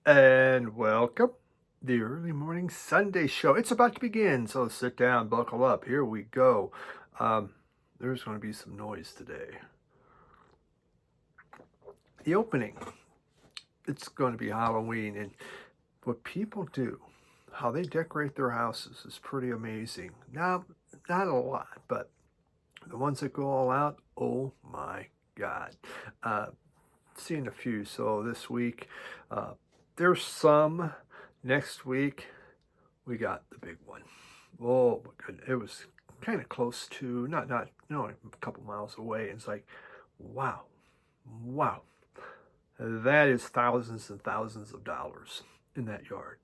And welcome the early morning Sunday show. It's about to begin, so sit down, buckle up. Here we go. Um, there's going to be some noise today. The opening, it's going to be Halloween, and what people do, how they decorate their houses is pretty amazing. Now, not a lot, but the ones that go all out, oh my God. Uh, Seen a few. So this week, there's some. Next week, we got the big one. Oh my goodness, it was kind of close to not a couple miles away. It's like, wow, wow, that is thousands and thousands of dollars in that yard.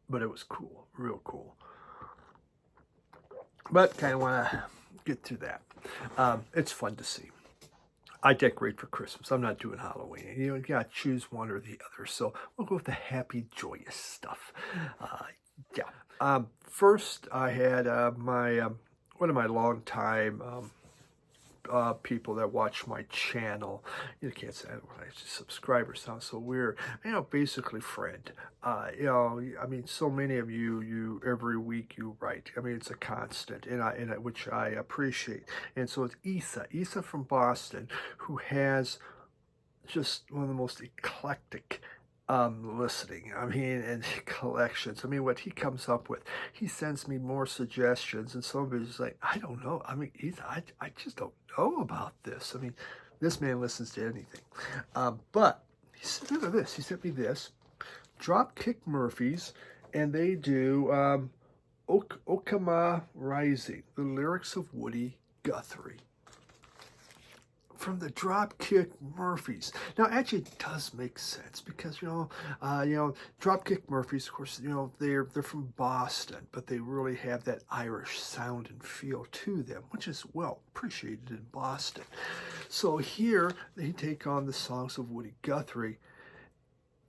But it was cool, real cool. But kind of want to get through that. It's fun to see. I decorate for Christmas. I'm not doing Halloween. You got to choose one or the other. So we'll go with the happy, joyous stuff. Yeah. First, I had my one of my longtime people that watch my channel. You can't say subscriber sounds so weird. Basically friend. I mean, so many of you every week you write. I mean, it's a constant, which I appreciate. And so it's Isa from Boston, who has just one of the most eclectic listening. I mean, and collections. I mean, what he comes up with, he sends me more suggestions, and some of it is like, I don't know. I mean, I just don't know about this. I mean, this man listens to anything. But he said, look at this. He sent me this. Dropkick Murphys, and they do Okama Rising, the lyrics of Woody Guthrie. From the Dropkick Murphys. Now, actually, it does make sense because Dropkick Murphys, of course, they're from Boston, but they really have that Irish sound and feel to them, which is well appreciated in Boston. So here they take on the songs of Woody Guthrie,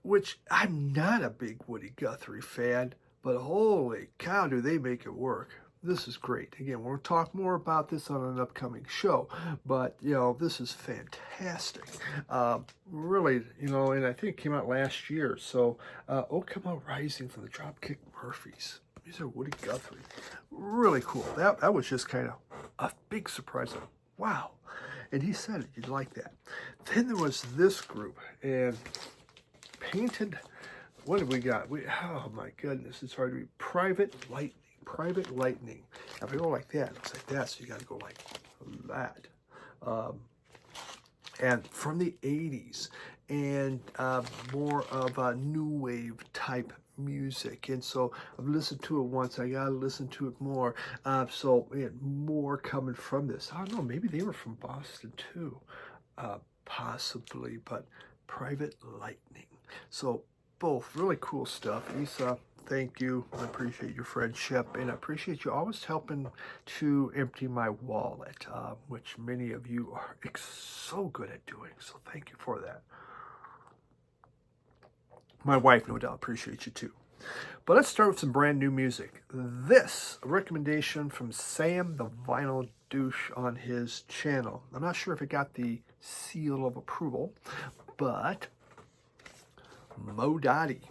which I'm not a big Woody Guthrie fan, but holy cow, do they make it work. This is great. Again, we'll talk more about this on an upcoming show, but, this is fantastic. Really, and I think it came out last year. So, Oh Come Out Rising from the Dropkick Murphys. These are Woody Guthrie. Really cool. That was just kind of a big surprise. Like, wow. And he said you'd like that. Then there was this group, and Painted, what have we got? Oh my goodness, it's hard to read. Private Lightning. Now, if you go like that, it looks like that, so you got to go like that. And from the 80s, and more of a new wave type music. And so I've listened to it once. I got to listen to it more. So more coming from this. I don't know, maybe they were from Boston too. Possibly, but Private Lightning. So both really cool stuff. Isa, thank you. I appreciate your friendship, and I appreciate you always helping to empty my wallet, which many of you are so good at doing. So thank you for that. My wife, no doubt, appreciates you too. But let's start with some brand new music. This, a recommendation from Sam the Vinyl Douche on his channel. I'm not sure if it got the seal of approval, but Mo Dottie,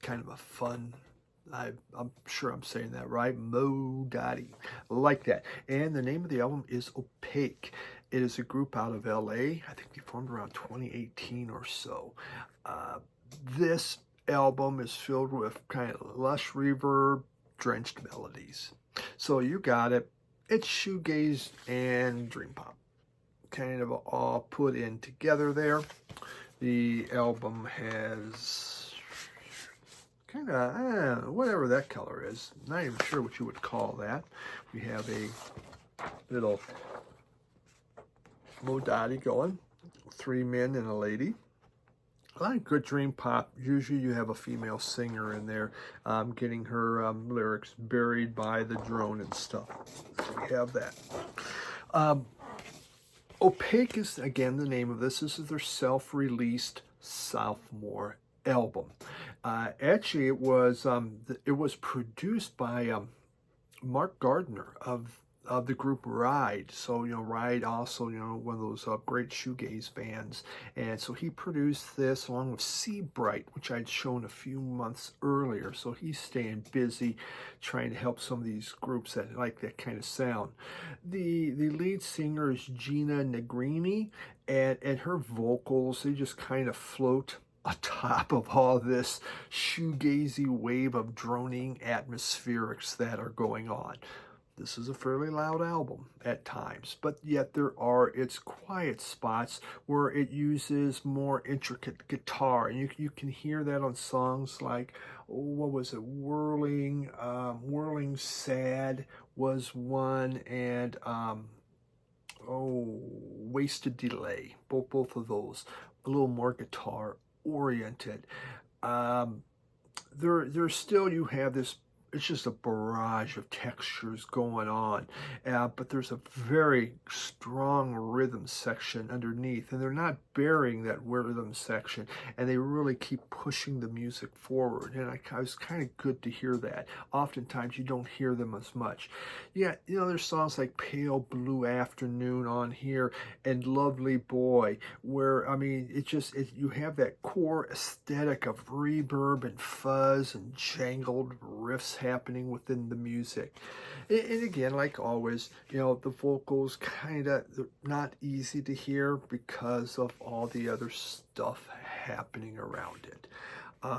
kind of a fun, I'm sure I'm saying that right, Mo Dottie, like that. And the name of the album is Opaque. It is a group out of LA. I think they formed around 2018 or so. This album is filled with kind of lush reverb, drenched melodies. So you got it. It's shoegaze and dream pop, kind of all put in together there. The album has kind of whatever that color is. Not even sure what you would call that. We have a little Mo Dottie going, 3 men and a lady. A lot of good dream pop. Usually you have a female singer in there getting her lyrics buried by the drone and stuff. So we have that. Opaque is, again, the name of this. This is their self-released sophomore album. Actually, it was produced by Mark Gardner of the group Ride. So, Ride also, one of those great shoegaze bands. And so he produced this along with Seabright, which I'd shown a few months earlier. So he's staying busy trying to help some of these groups that like that kind of sound. The lead singer is Gina Negrini, and her vocals, they just kind of float atop of all this shoegazy wave of droning atmospherics that are going on. This is a fairly loud album at times, but yet there are its quiet spots where it uses more intricate guitar. And you can hear that on songs like, what was it, Whirling Sad was one, and Wasted Delay, both of those, a little more guitar oriented. There's still, you have this, it's just a barrage of textures going on, but there's a very strong rhythm section underneath, and they're not burying that rhythm section, and they really keep pushing the music forward, and I was kind of good to hear that. Oftentimes you don't hear them as much. Yeah, there's songs like Pale Blue Afternoon on here and Lovely Boy, where, I mean, you have that core aesthetic of reverb and fuzz and jangled riffs happening within the music. And again, like always, the vocals kind of not easy to hear because of all the other stuff happening around it.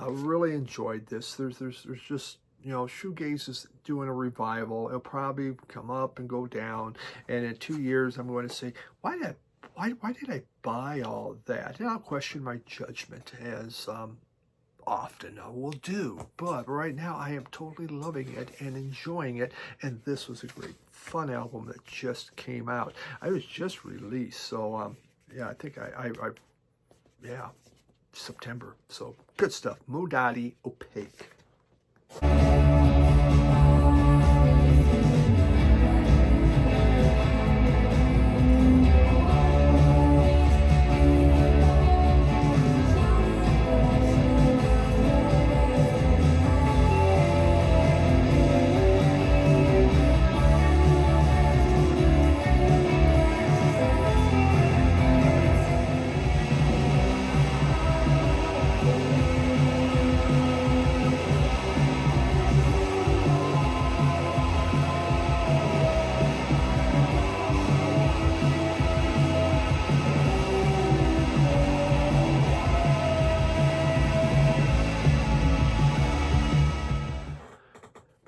Really enjoyed this. There's just, shoegaze is doing a revival. It'll probably come up and go down, and in 2 years I'm going to say, why did I buy all of that? And I'll question my judgment, as often I will do, but right now I am totally loving it and enjoying it, and this was a great fun album that just came out. I was just released, so yeah, I think yeah, September, so good stuff. Modati Opaque.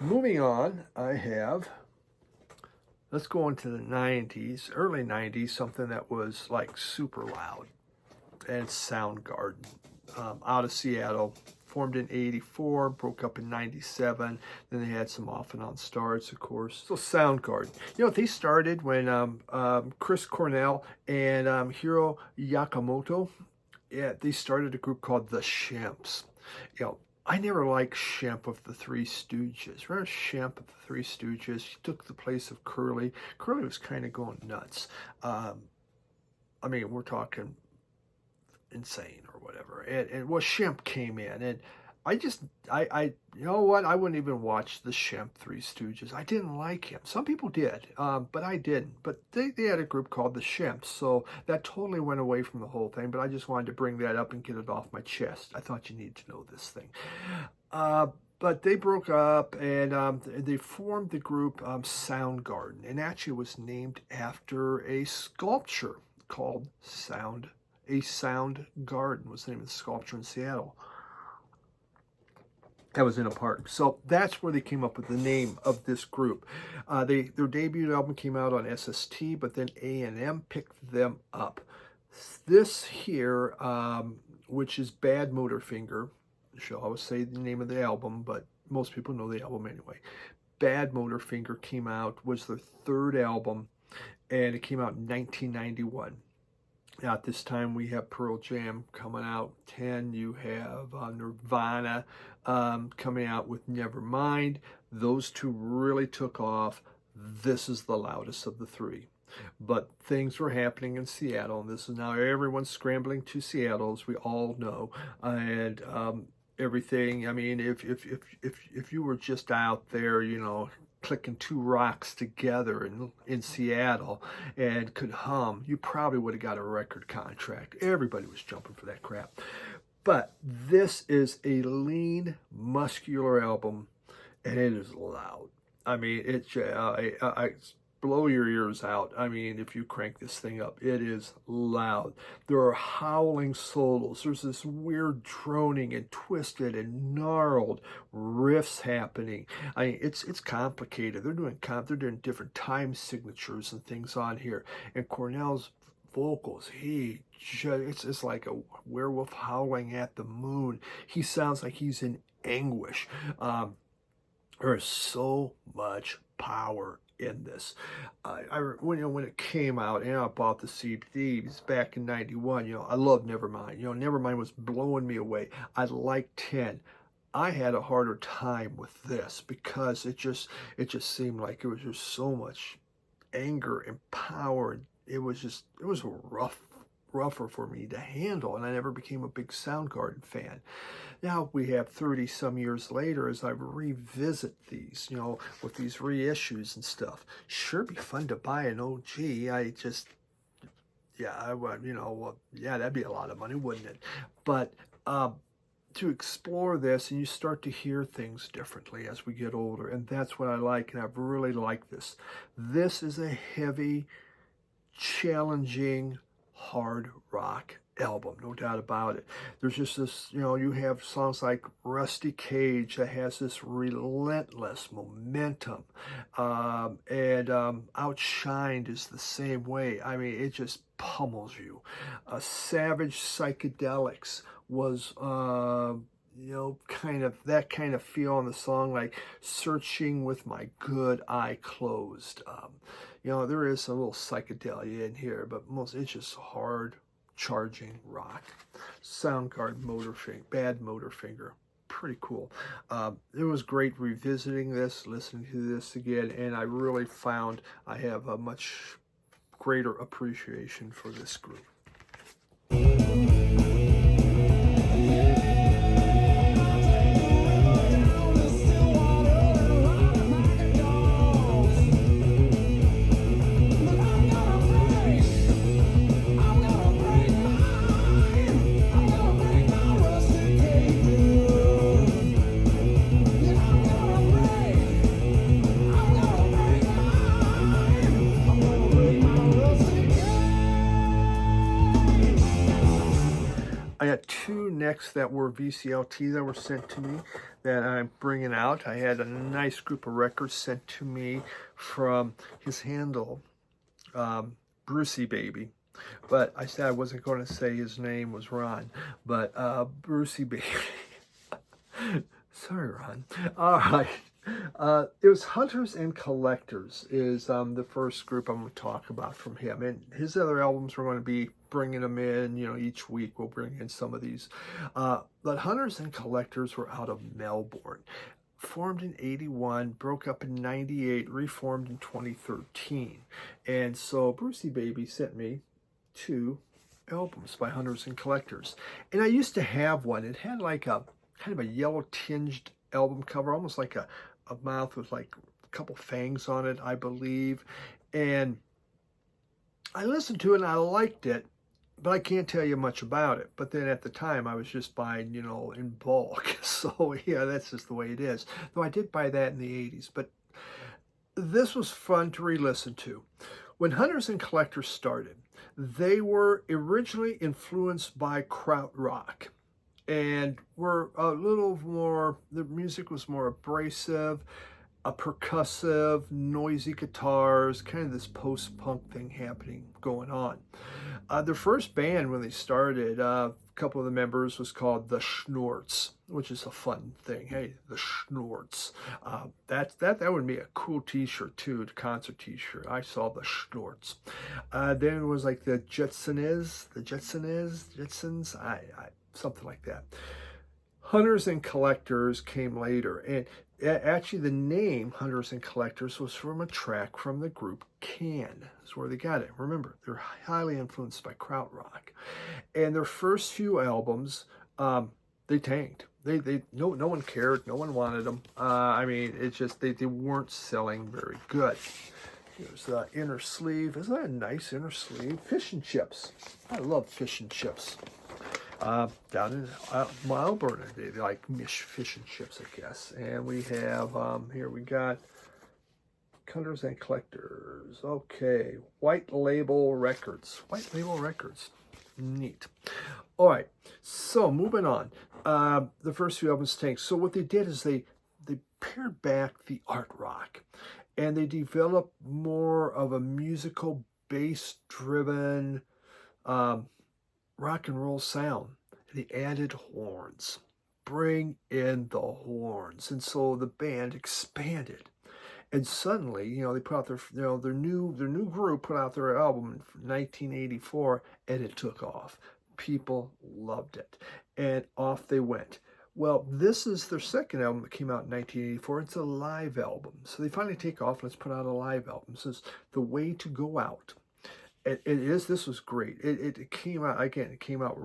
Moving on, let's go into the 90s, early 90s, something that was like super loud, and Soundgarden, out of Seattle, formed in 84, broke up in 97, then they had some off and on starts, of course. So Soundgarden, they started when Chris Cornell and Hiro Yakamoto, they started a group called The Shimps. I never liked Shemp of the Three Stooges. Remember Shemp of the Three Stooges? He took the place of Curly. Curly was kind of going nuts. I mean, we're talking insane or whatever. And Shemp came in, and you know what? I wouldn't even watch the Shemp Three Stooges. I didn't like him. Some people did, but I didn't. But they had a group called the Shimps, so that totally went away from the whole thing. But I just wanted to bring that up and get it off my chest. I thought you need to know this thing. But they broke up, and they formed the group Soundgarden, and actually was named after a sculpture called Soundgarden was the name of the sculpture in Seattle. That was in a park. So that's where they came up with the name of this group. Their debut album came out on SST, but then A&M picked them up. This here, which is Bad Motorfinger, shall always say the name of the album, but most people know the album anyway. Bad Motorfinger came out, was their third album, and it came out in 1991. Now, at this time, we have Pearl Jam coming out. 10, you have Nirvana coming out with Nevermind. Those two really took off. This is the loudest of the three. But things were happening in Seattle, and this is now everyone's scrambling to Seattle, as we all know. And everything, I mean, if you were just out there, clicking two rocks together in Seattle and could hum, you probably would have got a record contract. Everybody was jumping for that crap. But this is a lean, muscular album, and it is loud. I mean, it's I blow your ears out. I mean, if you crank this thing up, it is loud. There are howling solos. There's this weird droning and twisted and gnarled riffs happening. I mean, it's complicated. They're doing different time signatures and things on here. And Cornell's vocals, it's like a werewolf howling at the moon. He sounds like he's in anguish. There is so much power in this. When it came out, and I bought the CDs back in '91. I loved Nevermind. Nevermind was blowing me away. I liked 10. I had a harder time with this because it just seemed like it was just so much anger and power. It was rougher for me to handle, and I never became a big Soundgarden fan. Now we have 30 some years later, as I revisit these, with these reissues and stuff. Sure, be fun to buy an OG. That'd be a lot of money, wouldn't it? But to explore this, and you start to hear things differently as we get older, and that's what I like, and I've really liked this. This is a heavy, challenging, hard rock album, no doubt about it. There's just this, you have songs like Rusty Cage that has this relentless momentum, and Outshined is the same way. I mean, it just pummels you. Savage Psychedelics was kind of that kind of feel on the song, like Searching with My Good Eye Closed. There is a little psychedelia in here, but it's just hard charging rock. Soundgarden, Bad Motorfinger, pretty cool. It was great revisiting this, listening to this again, and I really found I have a much greater appreciation for this group. I got two next that were VCLT that were sent to me that I'm bringing out. I had a nice group of records sent to me from his handle, Brucey Baby. But I said I wasn't going to say his name was Ron, but Brucey Baby. Sorry, Ron. All right. It was Hunters and Collectors is the first group I'm going to talk about from him. And his other albums, we're going to be bringing them in, each week we'll bring in some of these. But Hunters and Collectors were out of Melbourne. Formed in '81, broke up in '98, reformed in 2013. And so Brucey Baby sent me 2 albums by Hunters and Collectors. And I used to have one. It had like a kind of a yellow tinged album cover, almost like a mouth with like a couple fangs on it, I believe. And I listened to it and I liked it, but I can't tell you much about it. But then at the time I was just buying, in bulk. So yeah, that's just the way it is. Though I did buy that in the 80s. But this was fun to re-listen to. When Hunters and Collectors started, they were originally influenced by krautrock. And were a little more, the music was more abrasive, percussive, noisy guitars, kind of this post-punk thing going on. Their first band when they started, a couple of the members was called the Schnorts, which is a fun thing. Hey, the Schnorts. That would be a cool t-shirt too, a concert t-shirt. I saw the Schnorts. Then it was like the Jetsons, something like that. Hunters and Collectors came later, and actually the name Hunters and Collectors was from a track from the group Can. That's where they got it. Remember, they're highly influenced by krautrock. And their first few albums, they tanked. no one cared, no one wanted them. I mean, it's just they weren't selling very good. Here's the inner sleeve. Isn't that a nice inner sleeve? Fish and chips. I love fish and chips. Down in Alberta, they like fish and chips, I guess. And we have here we got Cutters and Collectors. Okay, White Label Records. White Label Records. Neat. All right, so moving on. The first few albums tank. So what they did is they pared back the art rock, and they developed more of a musical bass-driven rock and roll sound. They added horns. Bring in the horns, and so the band expanded. And suddenly, you know, they put out their new group put out their album in 1984, and it took off. People loved it, and off they went. Well, this is their second album that came out in 1984. It's a live album, so they finally take off. Let's put out a live album. This is The Way to Go Out. This was great. It came out again. It came out.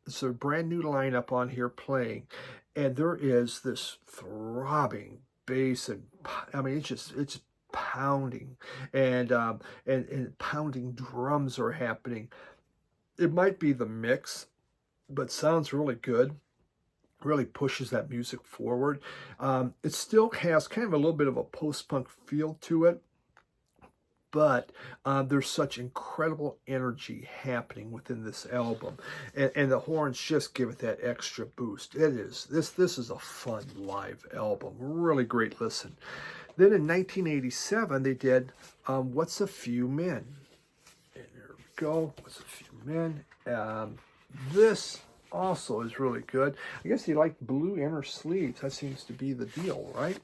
It's a brand new lineup on here playing, and there is this throbbing bass, and I mean it's pounding, and pounding drums are happening. It might be the mix, but sounds really good. Really pushes that music forward. It still has kind of a little bit of a post-punk feel to it, but there's such incredible energy happening within this album, and the horns just give it that extra boost. This is a fun live album, really great listen. Then in 1987 they did What's a Few Men, and there we go. What's a Few Men. This also is really good. I guess they like blue inner sleeves. That seems to be the deal, right?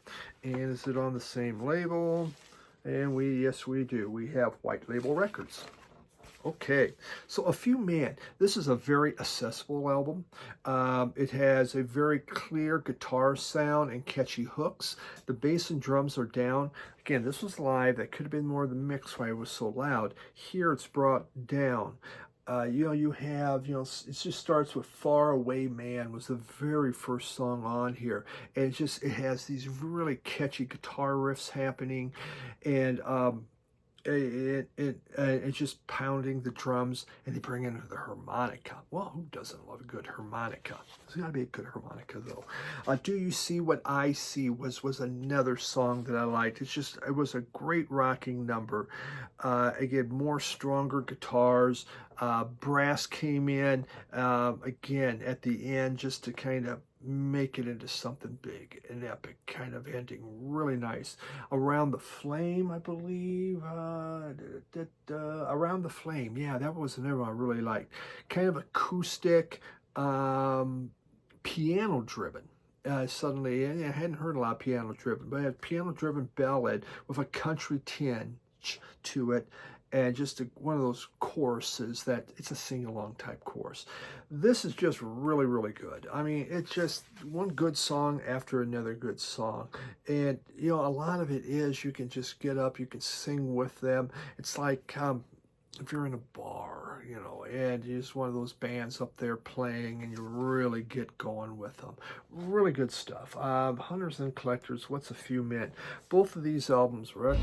And is it on the same label? And yes, we do. We have White Label Records. Okay, so A Few Men. This is a very accessible album. It has a very clear guitar sound and catchy hooks. The bass and drums are down. Again, this was live. That could have been more of the mix why it was so loud. Here it's brought down. You have, it just starts with Far Away Man was the very first song on here. And it has these really catchy guitar riffs happening, and it's just pounding the drums, and they bring in the harmonica. Well, who doesn't love a good harmonica? There's got to be a good harmonica, though. Do You See What I See was another song that I liked. It was a great rocking number. Again, more stronger guitars. Brass came in, again, at the end, just to kind of make it into something big, an epic kind of ending. Really nice. Around the Flame, I believe. Around the Flame, yeah, that was another one I really liked. Kind of acoustic, piano driven. Suddenly, I hadn't heard a lot of piano driven, but I had piano driven ballad with a country tinge to it, and just one of those choruses that it's a sing-along type chorus. This is just really, really good. I mean, it's just one good song after another good song. And, a lot of it is you can just get up, you can sing with them. It's like if you're in a bar, and you're just one of those bands up there playing, and you really get going with them. Really good stuff. Hunters and Collectors, What's a Few Men. Both of these albums were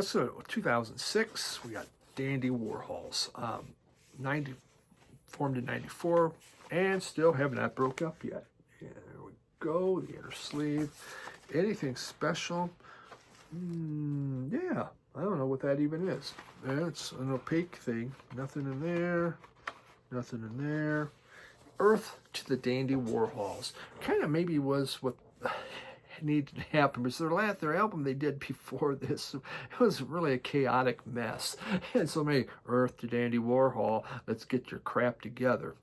So 2006, we got Dandy Warhols. formed in 94, and still have not broke up yet. Yeah, there we go, the inner sleeve. Anything special? Yeah, I don't know what that even is. It's an opaque thing. Nothing in there. Nothing in there. Earth to the Dandy Warhols. Kind of maybe was what needed to happen, because their album they did before this, it was really a chaotic mess. And so maybe Earth to Dandy Warhol, let's get your crap together.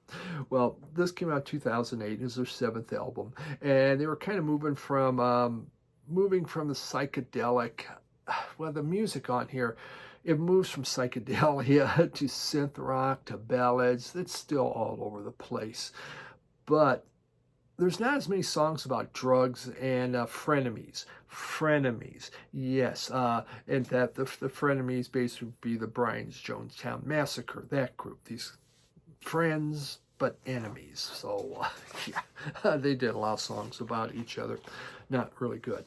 Well, this came out 2008. It was their 7th album, and they were kind of moving from the psychedelic. Well, the music on here, it moves from psychedelia to synth rock to ballads. It's still all over the place, but there's not as many songs about drugs and frenemies. Frenemies, yes. And that the frenemies basically would be the Brian Jonestown Massacre, that group. These friends, but enemies. So, yeah, they did a lot of songs about each other. Not really good.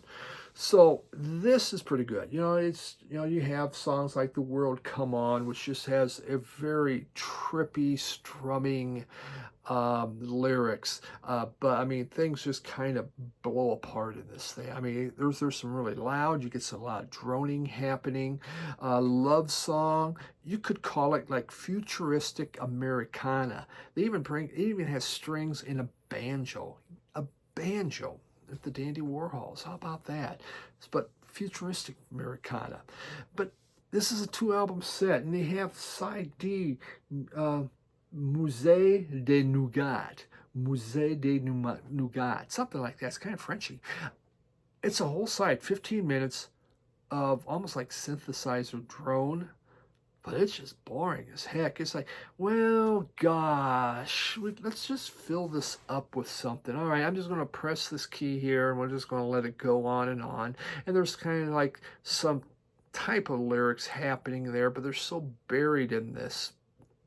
So this is pretty good. You have songs like The World Come On, which just has a very trippy, strumming lyrics. But I mean, things just kind of blow apart in this thing. I mean, there's some really loud, you get some loud droning happening. Love song, you could call it like futuristic Americana. It even has strings in a banjo. A banjo. At the Dandy Warhols. How about that? But futuristic Americana. But this is a 2-album set, and they have side D, Musée des Nougats. Musée des Nougats. Something like that. It's kind of Frenchy. It's a whole side, 15 minutes of almost like synthesizer drone. But it's just boring as heck. It's like, well, gosh, let's just fill this up with something. All right, I'm just going to press this key here, and we're just going to let it go on. And there's kind of like some type of lyrics happening there, but they're so buried in this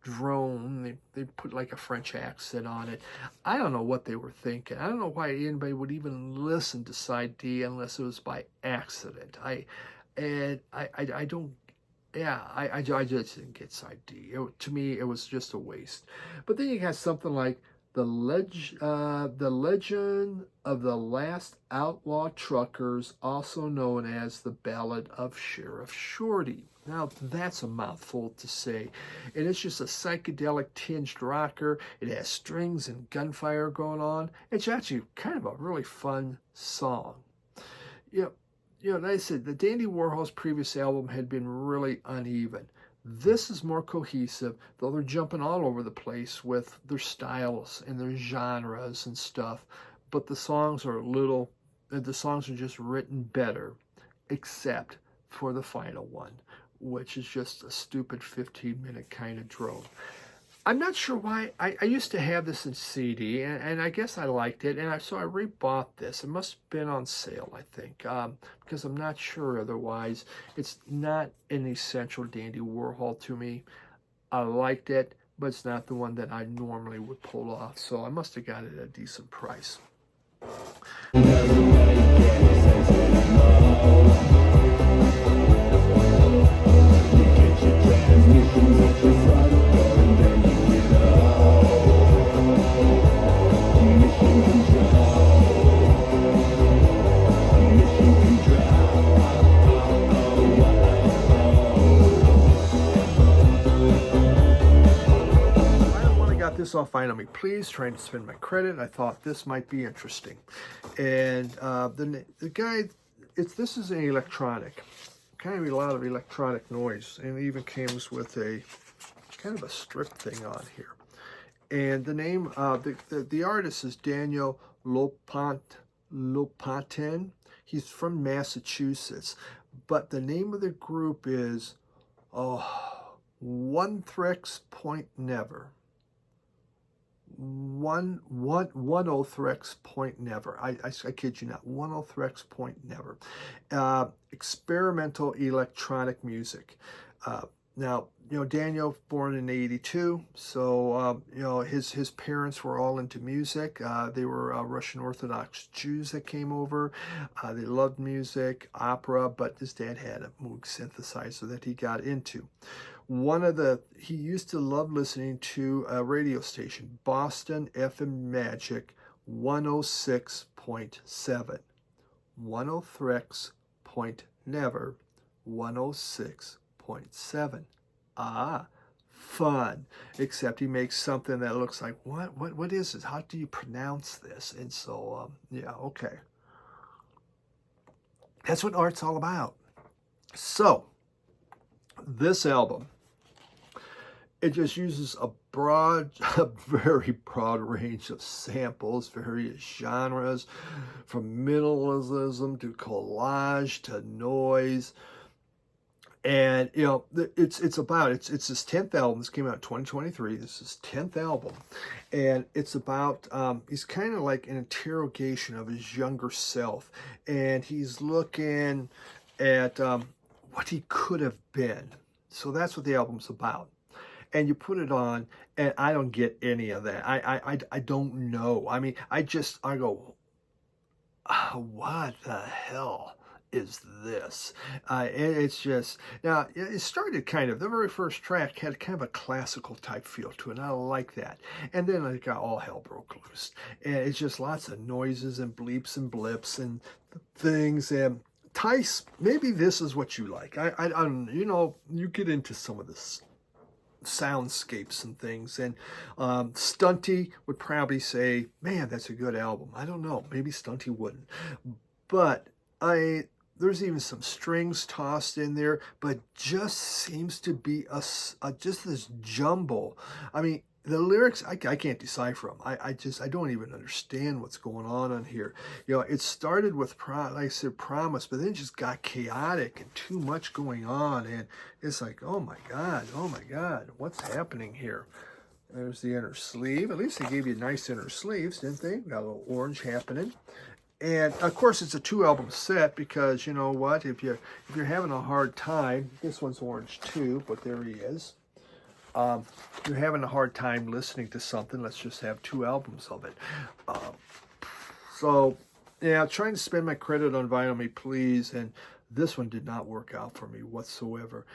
drone. They put like a French accent on it. I don't know what they were thinking. I don't know why anybody would even listen to side D unless it was by accident. I don't. Yeah, I just didn't get side D. To me, it was just a waste. But then you got something like the Legend of the Last Outlaw Truckers, also known as the Ballad of Sheriff Shorty. Now, that's a mouthful to say. And it's just a psychedelic tinged rocker. It has strings and gunfire going on. It's actually kind of a really fun song. Like I said, the Dandy Warhols' previous album had been really uneven. This is more cohesive, though they're jumping all over the place with their styles and their genres and stuff. But the songs are just written better, except for the final one, which is just a stupid 15-minute kind of drone. I'm not sure why. I used to have this in CD, and I guess I liked it, and so I rebought this. It must have been on sale, I think, because I'm not sure otherwise. It's not an essential Dandy Warhol to me. I liked it, but it's not the one that I normally would pull off, so I must have got it at a decent price. This off Find On Me Please, trying to spend my credit. I thought this might be interesting. And the guy, this is an electronic, kind of a lot of electronic noise, and it even comes with a kind of a strip thing on here. And the name, the artist is Daniel Lopatin. He's from Massachusetts, but the name of the group is One Threx Point Never. One Threx Point Never. I kid you not. 103x Point Never. Experimental electronic music. Now, Daniel, born in 82, so, his parents were all into music. They were Russian Orthodox Jews that came over. They loved music, opera, but his dad had a Moog synthesizer that he got into. he used to love listening to a radio station, Boston FM Magic 106.7. 103 point never, 106.7. Ah, fun. Except he makes something that looks like, what is this? How do you pronounce this? And so, yeah, okay. That's what art's all about. So, this album, it just uses a very broad range of samples, various genres, from minimalism to collage to noise. And, you know, it's his 10th album. This came out in 2023. This is his 10th album. And it's about, he's kind of like an interrogation of his younger self. And he's looking at what he could have been. So that's what the album's about. And you put it on, and I don't get any of that. I don't know. I mean, I go, oh, what the hell is this? It's just, now, it started kind of, the very first track had kind of a classical type feel to it, and I like that. And then it got all hell broke loose. And it's just lots of noises and bleeps and blips and things. And Tice, maybe this is what you like. I don't, you know, you get into some of this soundscapes and things, and Stunty would probably say, man, that's a good album. I don't know, maybe Stunty wouldn't, but there's even some strings tossed in there, but just seems to be just this jumble. I mean, the lyrics, I can't decipher them. I don't even understand what's going on here. You know, it started with, like I said, promise, but then it just got chaotic and too much going on. And it's like, oh my God, what's happening here? There's the inner sleeve. At least they gave you nice inner sleeves, didn't they? Got a little orange happening. And of course, it's a 2-album set because, you know what, if you're having a hard time, this one's orange too, but there he is. You're having a hard time listening to something, let's just have 2 albums of it. So, yeah, trying to spend my credit on Vinyl Me Please, and this one did not work out for me whatsoever.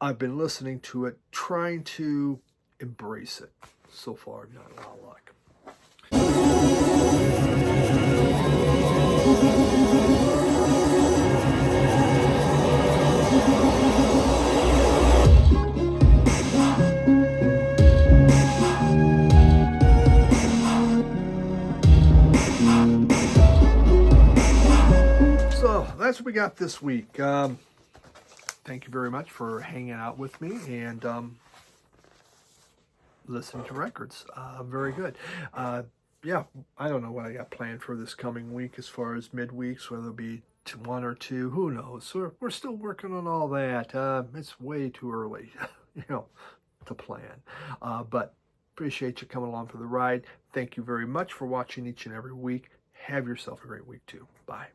I've been listening to it, trying to embrace it. So far, not a lot of luck. That's what we got this week. Thank you very much for hanging out with me and listening to records. Very good. Yeah, I don't know what I got planned for this coming week as far as midweeks, whether it be 1 or 2, who knows. So we're still working on all that. It's way too early, you know, to plan. But appreciate you coming along for the ride. Thank you very much for watching each and every week. Have yourself a great week too. Bye.